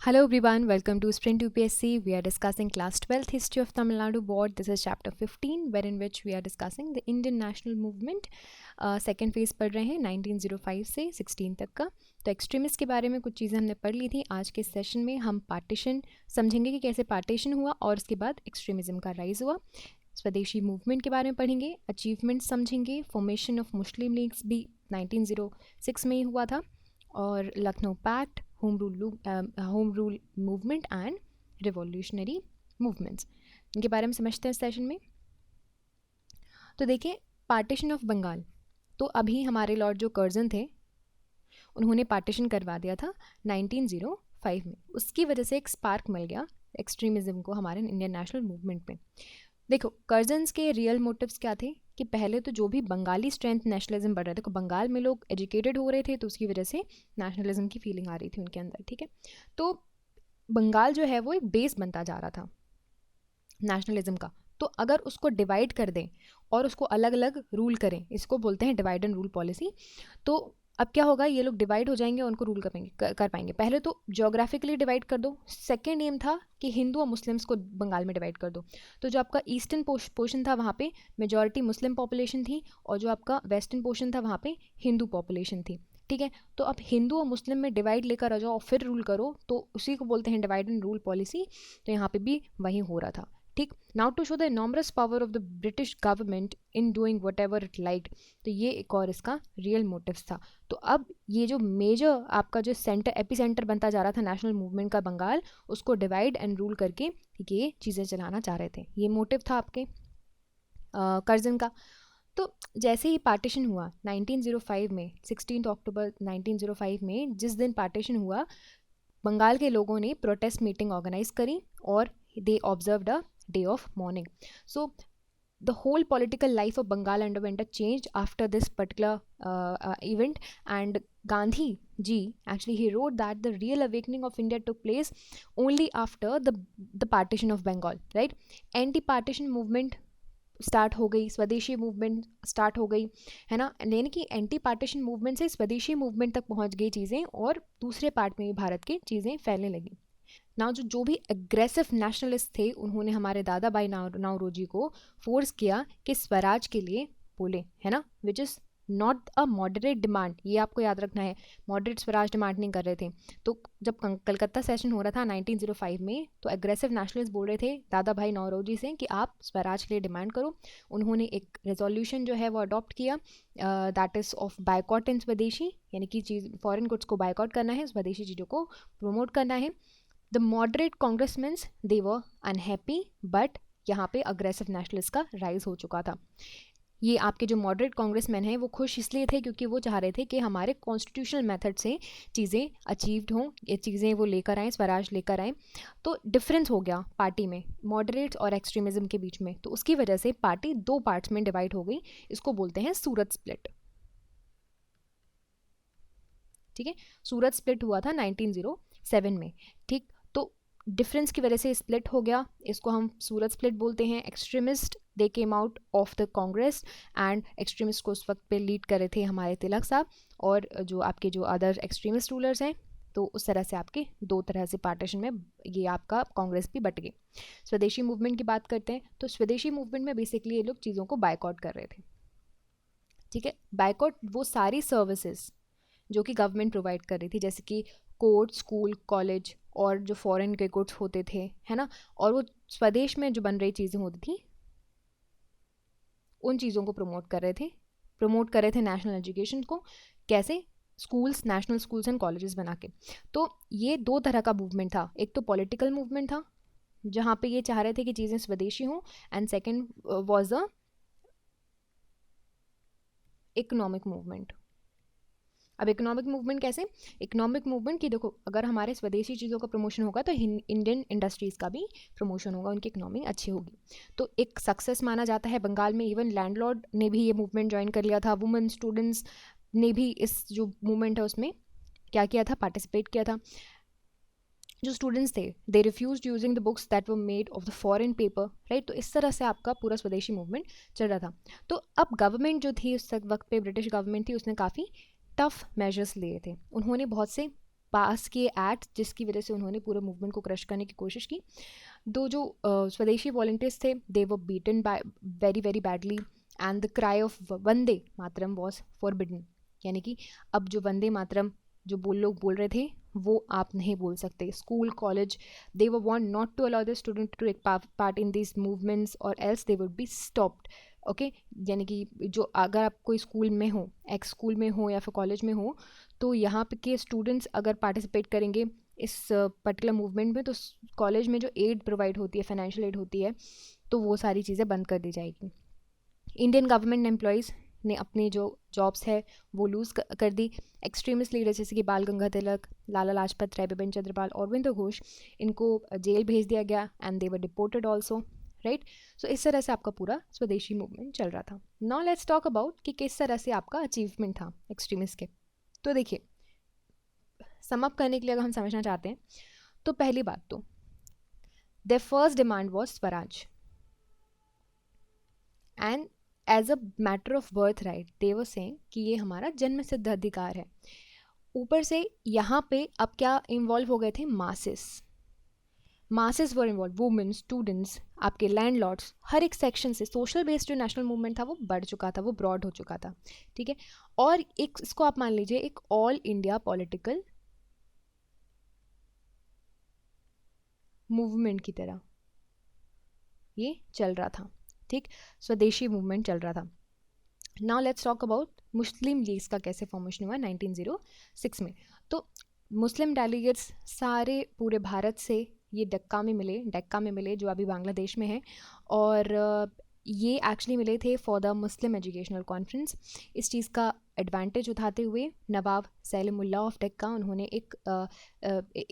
Hello everyone, welcome to Sprint UPSC. We are discussing class 12th history of Tamil Nadu board. This is chapter 15 wherein which we are discussing the Indian national movement. Second phase पढ़ रहे हैं 1905 से 16 तक का। तो extremist के बारे में कुछ चीज़ें हमने पढ़ ली थी। आज के सेशन में हम पार्टीशन समझेंगे कि कैसे पार्टीशन हुआ और उसके बाद एक्सट्रीमिज्म का राइज हुआ। स्वदेशी मूवमेंट के बारे में पढ़ेंगे, अचीवमेंट समझेंगे, फॉर्मेशन ऑफ मुस्लिम लीग्स भी 1906 में ही हुआ था, और Lucknow pact, home rule movement and revolutionary movements, इनके बारे में समझते हैं सेशन में। तो देखिए, पार्टीशन ऑफ बंगाल, तो अभी हमारे लॉर्ड जो कर्जन थे उन्होंने पार्टीशन करवा दिया था 1905 में। उसकी वजह से एक स्पार्क मिल गया एक्सट्रीमिज्म को हमारे इंडियन नेशनल मूवमेंट में। देखो, कर्जन्स के रियल मोटिव्स क्या थे कि पहले तो जो भी बंगाली स्ट्रेंथ नेशनलिज्म बढ़ रहा था, देखो बंगाल में लोग एजुकेटेड हो रहे थे तो उसकी वजह से नेशनलिज्म की फीलिंग आ रही थी उनके अंदर, ठीक है। तो बंगाल जो है वो एक बेस बनता जा रहा था नेशनलिज्म का। तो अगर उसको डिवाइड कर दें और उसको अलग अलग रूल करें, इसको बोलते हैं डिवाइड एंड रूल पॉलिसी। तो अब क्या होगा, ये लोग डिवाइड हो जाएंगे और उनको रूल कर पाएंगे। पहले तो ज्योग्राफिकली डिवाइड कर दो, सेकेंड एम था कि हिंदू और मुस्लिम्स को बंगाल में डिवाइड कर दो। तो जो आपका ईस्टर्न पोर्शन था वहाँ पे मेजॉरिटी मुस्लिम पॉपुलेशन थी, और जो आपका वेस्टर्न पोर्शन था वहाँ पे हिंदू पॉपुलेशन थी, ठीक है। तो अब हिंदू और मुस्लिम में डिवाइड लेकर आ जाओ और फिर रूल करो, तो उसी को बोलते हैं डिवाइड एंड रूल पॉलिसी। तो यहाँ पे भी वही हो रहा था, ठीक। Now to show the enormous power of the British government in doing whatever it liked, तो ये एक और इसका रियल मोटिव्स था। तो अब ये जो मेजर आपका जो सेंटर एपी सेंटर बनता जा रहा था नेशनल मूवमेंट का बंगाल, उसको डिवाइड एंड रूल करके ये चीज़ें चलाना चाह रहे थे। ये मोटिव था आपके कर्जन का। तो जैसे ही पार्टीशन हुआ 1905 में, 16 अक्टूबर 1905 में जिस दिन पार्टीशन हुआ, बंगाल के लोगों ने प्रोटेस्ट मीटिंग ऑर्गेनाइज करी और they observed a day of mourning. So the whole political life of Bengal underwent a change after this particular event, and Gandhi ji actually he wrote that the real awakening of India took place only after the partition of Bengal, right? Anti-partition movement start हो गई, स्वदेशी movement start हो गई, है ना। यानी कि anti partition movement से स्वदेशी मूवमेंट तक पहुंच गई चीज़ें, और दूसरे पार्ट में भी भारत के चीज़ें फैलने लगी ना। जो भी एग्रेसिव नेशनलिस्ट थे उन्होंने हमारे दादा भाई नौरोजी को फोर्स किया कि स्वराज के लिए बोले, है ना, which is not a moderate demand. ये आपको याद रखना है, मॉडरेट स्वराज डिमांड नहीं कर रहे थे। तो जब कलकत्ता सेशन हो रहा था 1905 में, तो एग्रेसिव नेशनलिस्ट बोल रहे थे दादा भाई नौरोजी से कि आप स्वराज के लिए डिमांड करो। उन्होंने एक रेजोल्यूशन जो है वो अडॉप्ट किया, दैट इज़ ऑफ बायकॉट इन स्वदेशी, यानी कि चीज़ फॉरेन गुड्स को बायकॉट करना है, स्वदेशी चीज़ों को प्रमोट करना है। The moderate congressman they were unhappy, but यहाँ पे अग्रेसिव नेशनलिस्ट का राइज हो चुका था। ये आपके जो मॉडरेट कांग्रेसमैन हैं वो खुश इसलिए थे क्योंकि वो चाह रहे थे कि हमारे कॉन्स्टिट्यूशनल मेथड से चीज़ें अचीव्ड हों, ये चीज़ें वो लेकर आएँ, स्वराज लेकर आएँ। तो डिफरेंस हो गया पार्टी में मॉडरेट्स और एक्सट्रीमिज्म के बीच में, तो उसकी वजह से पार्टी दो पार्ट्स में डिवाइड हो गई। इसको बोलते हैं सूरत स्प्लिट, ठीक है। सूरत स्प्लिट हुआ था 1907 में, ठीक। तो डिफरेंस की वजह से स्प्लिट हो गया, इसको हम सूरत स्प्लिट बोलते हैं। Extremist they came out of the Congress, and extremist को उस वक्त पे लीड कर रहे थे हमारे तिलक साहब, और जो आपके जो अदर एक्सट्रीमिस्ट रूलर्स हैं। तो उस तरह से आपके दो तरह से पार्टीशन में ये आपका कांग्रेस भी बट गई। स्वदेशी मूवमेंट की बात करते हैं, तो स्वदेशी मूवमेंट में बेसिकली ये लोग चीज़ों को बायकॉट कर रहे थे, ठीक है। बायकॉट वो सारी सर्विसेज जो कि गवर्नमेंट प्रोवाइड कर रही थी, जैसे कि कोर्ट, स्कूल, कॉलेज, और जो फॉरेन के गुड्स होते थे, है ना, और वो स्वदेश में जो बन रही चीज़ें होती थी उन चीज़ों को प्रमोट कर रहे थे नेशनल एजुकेशन को। कैसे? Schools, national schools and colleges बना के। तो ये दो तरह का मूवमेंट था, एक तो पॉलिटिकल मूवमेंट था जहाँ पे ये चाह रहे थे कि चीज़ें स्वदेशी हों, and second was a economic movement. अब इकोनॉमिक मूवमेंट कैसे? इकोनॉमिक मूवमेंट की देखो, अगर हमारे स्वदेशी चीज़ों का प्रमोशन होगा तो इंडियन इंडस्ट्रीज़ का भी प्रमोशन होगा, उनकी इकोनॉमी अच्छी होगी। तो एक सक्सेस माना जाता है बंगाल में। इवन लैंडलॉर्ड ने भी ये मूवमेंट ज्वाइन कर लिया था, वुमेन स्टूडेंट्स ने भी इस जो मूवमेंट है उसमें क्या किया था, पार्टिसिपेट किया था। जो स्टूडेंट्स थे they refuse using the books that were made of the foreign paper, right. तो इस तरह से आपका पूरा स्वदेशी मूवमेंट चल रहा था। तो अब गवर्नमेंट जो थी उस वक्त पे, ब्रिटिश गवर्नमेंट थी, उसने काफ़ी टफ मेजर्स लिए थे। उन्होंने बहुत से पास किए एक्ट जिसकी वजह से उन्होंने पूरे मूवमेंट को क्रश करने की कोशिश की। दो जो स्वदेशी वॉलंटियर्स थे they were beaten by very very badly and the cry of Vande Mataram was forbidden, यानी कि अब जो वंदे मातरम जो लोग बोल रहे थे वो आप नहीं बोल सकते। School college they were want not to allow the student to take part in this movements और else they would be stopped. Okay, यानी कि जो अगर आप कोई स्कूल में हो, एक्स स्कूल में हो या फिर कॉलेज में हो, तो यहाँ पे के स्टूडेंट्स अगर पार्टिसिपेट करेंगे इस पर्टिकुलर मूवमेंट में तो कॉलेज में जो एड प्रोवाइड होती है, फाइनेंशियल एड होती है, तो वो सारी चीज़ें बंद कर दी जाएगी। इंडियन गवर्नमेंट एम्प्लॉयज़ ने अपनी जो जॉब्स है वो लूज़ कर दी। एक्सट्रीमिस्ट लीडर्स जैसे कि बाल गंगाधर तिलक, लाला लाजपत राय, बिपिन चंद्रपाल, अरविंद घोष, इनको जेल भेज दिया गया and they were deported also, right. So इस तरह से आपका पूरा स्वदेशी मूवमेंट चल रहा था। नाउ लेट्स टॉक अबाउट कि किस तरह से आपका अचीवमेंट था एक्सट्रीमिस्ट के। तो देखिए, सम अप करने के लिए अगर हम समझना चाहते हैं तो पहली बात तो there first demand was Swaraj and as a matter of birth right they were saying कि ये हमारा जन्म सिद्ध अधिकार है। ऊपर से यहाँ पे अब क्या इन्वॉल्व हो गए थे, मासेस वर इन्वॉल्व, वुमेन, स्टूडेंट्स, आपके लैंडलॉर्ड्स, हर एक सेक्शन से सोशल बेस्ड जो नेशनल मूवमेंट था वो बढ़ चुका था, वो ब्रॉड हो चुका था, ठीक है। और एक इसको आप मान लीजिए एक ऑल इंडिया पॉलिटिकल मूवमेंट की तरह ये चल रहा था, ठीक। स्वदेशी मूवमेंट चल रहा था। Now let's talk about Muslim leagues का कैसे फॉर्मेशन हुआ 1906 में। तो मुस्लिम डेलीगेट्स सारे पूरे भारत से ये डेक्का में मिले जो अभी बांग्लादेश में है, और ये एक्चुअली मिले थे for the Muslim educational conference. इस चीज़ का एडवांटेज उठाते हुए नवाब सैलिमुल्लाह ऑफ डेक्का उन्होंने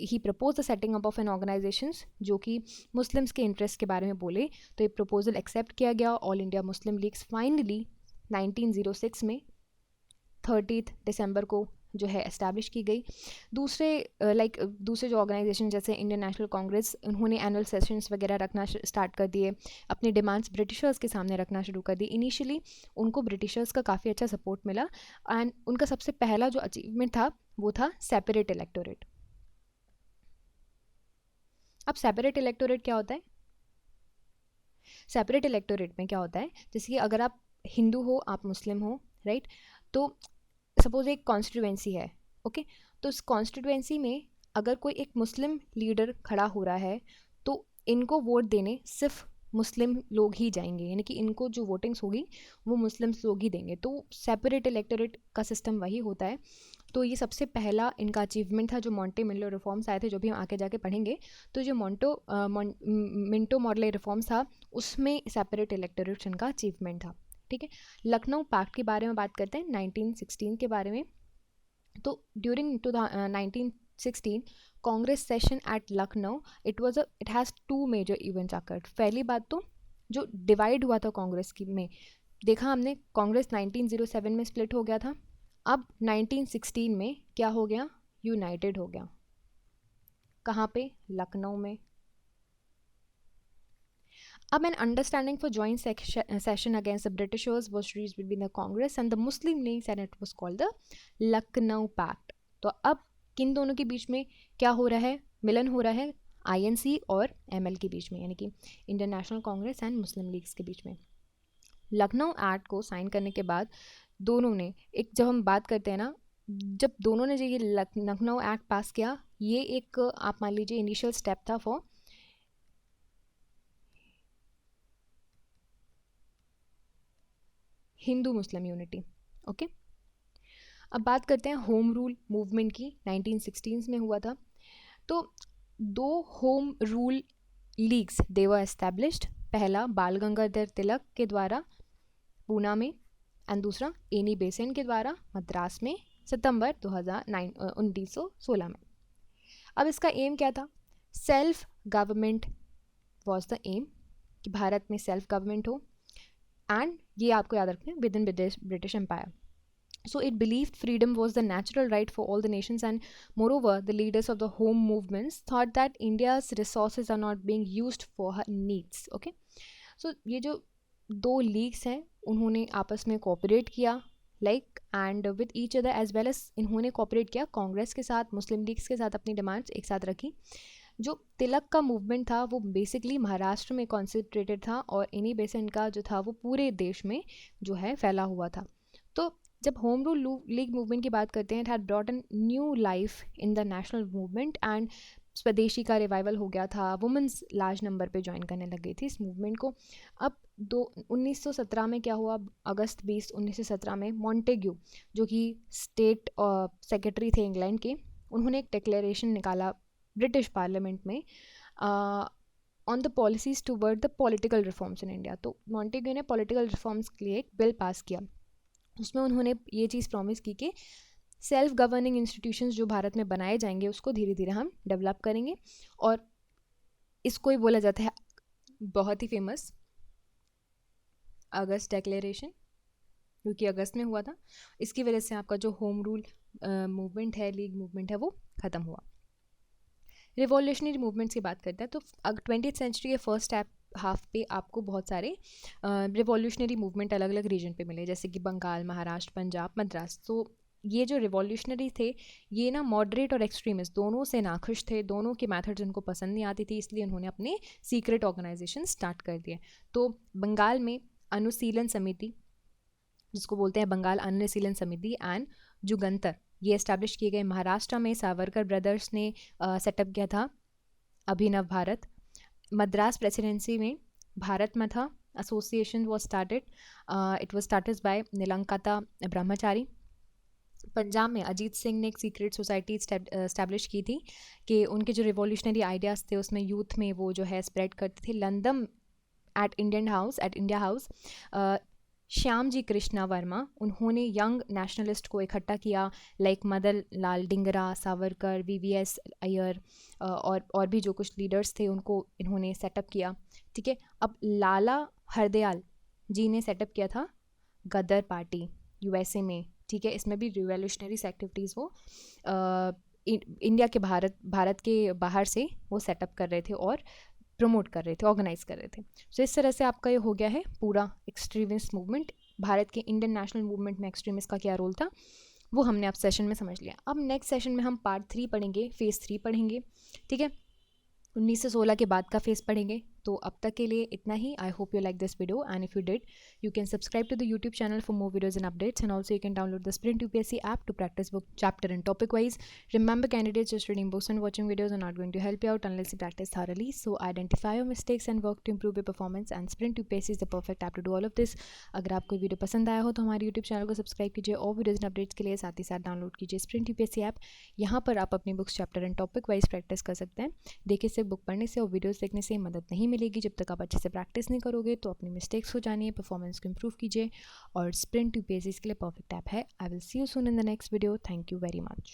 ही propose the setting up of an organisation जो कि मुस्लिम्स के इंटरेस्ट के बारे में बोले। तो ये प्रपोजल एक्सेप्ट किया गया। All India Muslim leagues finally 1906 में 30 दिसंबर को जो है एस्टैब्लिश की गई। दूसरे जो ऑर्गेनाइजेशन जैसे इंडियन नेशनल कांग्रेस, उन्होंने एनुअल सेशंस वगैरह रखना स्टार्ट कर दिए, अपनी डिमांड्स ब्रिटिशर्स के सामने रखना शुरू कर दी। इनिशियली उनको ब्रिटिशर्स का काफ़ी अच्छा सपोर्ट मिला एंड उनका सबसे पहला जो अचीवमेंट था वो था सेपरेट इलेक्टोरेट। अब सेपरेट इलेक्टोरेट क्या होता है? सेपरेट इलेक्टोरेट में क्या होता है, जैसे कि अगर आप हिंदू हो, आप मुस्लिम हो, राइट, तो सपोज एक कॉन्स्टिट्यूएंसी है, ओके, तो उस कॉन्स्टिट्यूएंसी में अगर कोई एक मुस्लिम लीडर खड़ा हो रहा है तो इनको वोट देने सिर्फ मुस्लिम लोग ही जाएंगे, यानी कि इनको जो वोटिंग्स होगी वो मुस्लिम लोग ही देंगे। तो सेपरेट इलेक्टोरेट का सिस्टम वही होता है। तो ये सबसे पहला इनका अचीवमेंट था जो मॉन्टे मिलो रिफॉर्म्स आए थे, जो भी हम आगे जाके पढ़ेंगे। तो जो मिंटो मॉडल रिफॉर्म्स था उसमें सेपरेट इलेक्टोरेट का अचीवमेंट था, ठीक है। लखनऊ पैक्ट के बारे में बात करते हैं 1916 के बारे में। तो during 1916 Congress session at Lucknow it has 2 major events occurred. पहली बात तो जो डिवाइड हुआ था कांग्रेस की में, देखा हमने कांग्रेस 1907 में स्प्लिट हो गया था, अब 1916 में क्या हो गया, यूनाइटेड हो गया। कहाँ पे? लखनऊ में। अब an understanding for joint session against the Britishers was reached between the Congress and the Muslim League and it was called the Lucknow Pact। तो अब किन दोनों के बीच में क्या हो रहा है, मिलन हो रहा है INC और ML के बीच में, यानी कि Indian national Congress and Muslim leagues के बीच में। लखनऊ एक्ट को साइन करने के बाद दोनों ने एक, जब हम बात करते हैं ना, जब दोनों ने जो ये लखनऊ एक्ट पास किया, ये एक आप मान लीजिए इनिशियल स्टेप था for Hindu Muslim unity, okay. अब बात करते हैं होम रूल मूवमेंट की, 1916 में हुआ था। तो 2 होम रूल लीग्स दे वर एस्टैब्लिश्ड, पहला बाल गंगाधर तिलक के द्वारा पूना में एंड दूसरा एनी बेसेंट के द्वारा मद्रास में सितंबर 1916 में। अब इसका एम क्या था? Self government was the aim, कि भारत में सेल्फ गवर्नमेंट हो, एंड ये आपको याद रखना है within British empire. So it believed freedom was the natural right for all the nations and moreover the leaders of the home movements thought that India's resources are not being used for her needs, okay। So ये जो 2 leagues हैं उन्होंने आपस में cooperate किया, like and with each other as well as इन्होंने cooperate किया कांग्रेस के साथ, मुस्लिम लीग्स के साथ, अपनी डिमांड्स एक साथ रखी। जो तिलक का मूवमेंट था वो बेसिकली महाराष्ट्र में कॉन्सेंट्रेटेड था और इन्हीं बेसिन का जो था वो पूरे देश में जो है फैला हुआ था। तो जब होम रूल लीग मूवमेंट की बात करते हैं, it had brought an new life in the national movement and swadeshi का रिवाइवल हो गया था। वुमेंस लार्ज नंबर पे ज्वाइन करने लग गई थी इस मूवमेंट को। अब 1917 में क्या हुआ, अगस्त 20 1917 में मॉन्टेग्यू जो कि स्टेट सेक्रेटरी थे इंग्लैंड के, उन्होंने एक डिक्लेरेशन निकाला ब्रिटिश पार्लियामेंट में on the policies toward the political reforms in India. तो मॉन्टेग्यू ने पॉलिटिकल रिफॉर्म्स के लिए एक बिल पास किया। उसमें उन्होंने ये चीज़ प्रॉमिस की कि सेल्फ गवर्निंग इंस्टीट्यूशंस जो भारत में बनाए जाएंगे उसको धीरे धीरे हम डेवलप करेंगे। और इसको ही बोला जाता है बहुत ही फेमस अगस्त डिक्लेरेशन, क्योंकि अगस्त में हुआ था। इसकी वजह से आपका जो होम रूल मूवमेंट है, लीग मूवमेंट है, वो ख़त्म हुआ। रिवॉल्यूशनरी मूवमेंट्स की बात करते हैं तो 20th सेंचुरी के फर्स्ट हाफ पे आपको बहुत सारे रिवॉल्यूशनरी मूवमेंट अलग अलग रीजन पे मिले, जैसे कि बंगाल, महाराष्ट्र, पंजाब, मद्रास। तो ये जो रिवॉल्यूशनरी थे ये ना मॉडरेट और एक्सट्रीमिस्ट दोनों से नाखुश थे, दोनों के मेथड्स उनको पसंद नहीं आती थी, इसलिए उन्होंने अपने सीक्रेट ऑर्गेनाइजेशन स्टार्ट कर दिए। तो बंगाल में अनुशीलन समिति, जिसको बोलते हैं बंगाल अनुशीलन समिति एंड जुगंतर, ये इस्टेब्लिश किए गए। महाराष्ट्र में सावरकर ब्रदर्स ने सेटअप किया था अभिनव भारत। मद्रास प्रेसिडेंसी में Bharat Mata association was started, it was started by Nilakantha Brahmachari. Punjab में अजीत सिंह ने एक सीक्रेट सोसाइटी इस्टेब्लिश की थी कि उनके जो रिवॉल्यूशनरी आइडियाज़ थे उसमें यूथ में वो जो है स्प्रेड करते थे। London at India house Shyamji Krishna Varma, उन्होंने यंग नेशनलिस्ट को इकट्ठा किया, लाइक मदन लाल डिंगरा, सावरकर, VVS अय्यर और भी जो कुछ लीडर्स थे उनको इन्होंने सेटअप किया। ठीक है, अब लाला हरदयाल जी ने सेटअप किया था गदर पार्टी USA में। ठीक है, इसमें भी रिवॉल्यूशनरी एक्टिविटीज़ वो इंडिया के भारत के बाहर से वो सेटअप कर रहे थे और प्रमोट कर रहे थे, ऑर्गेनाइज कर रहे थे। सो इस तरह से आपका ये हो गया है पूरा एक्सट्रीमिस्ट मूवमेंट। भारत के इंडियन नेशनल मूवमेंट में एक्सट्रीमिस्ट का क्या रोल था वो हमने अब सेशन में समझ लिया। अब नेक्स्ट सेशन में हम पार्ट 3 पढ़ेंगे, फेज़ 3 पढ़ेंगे। ठीक है, 1916 के बाद का फेज़ पढ़ेंगे। तो अब तक के लिए इतना ही। I hope you like this video and if you did you can subscribe to the YouTube channel for more videos and updates, and also you can download the Sprint UPSC app to practice book chapter and topic wise. Remember, candidates just reading books and watching videos are not going to help you out unless you practice thoroughly. So identify your mistakes and work to improve your performance, and Sprint UPSC is the perfect app to do all of this. अगर आपको video पसंद आया हो तो हमारे YouTube channel को subscribe कीजिए और वीडियोज़ एंड अपडेट्स के लिए साथ ही साथ डाउनलोड कीजिए Sprint UPSC ऐप। यहाँ पर आप अपनी books chapter and topic wise practice कर सकते हैं। देखिए, सिर्फ बुक पढ़ने से और वीडियोस देखने से मदद नहीं मिलेगी। जब तक आप अच्छे से प्रैक्टिस नहीं करोगे तो अपनी मिस्टेक्स को जानिए, परफॉर्मेंस को इम्प्रूव कीजिए, और Sprint UPSC के लिए परफेक्ट ऐप है। I will see you soon in the next video. Thank you very much.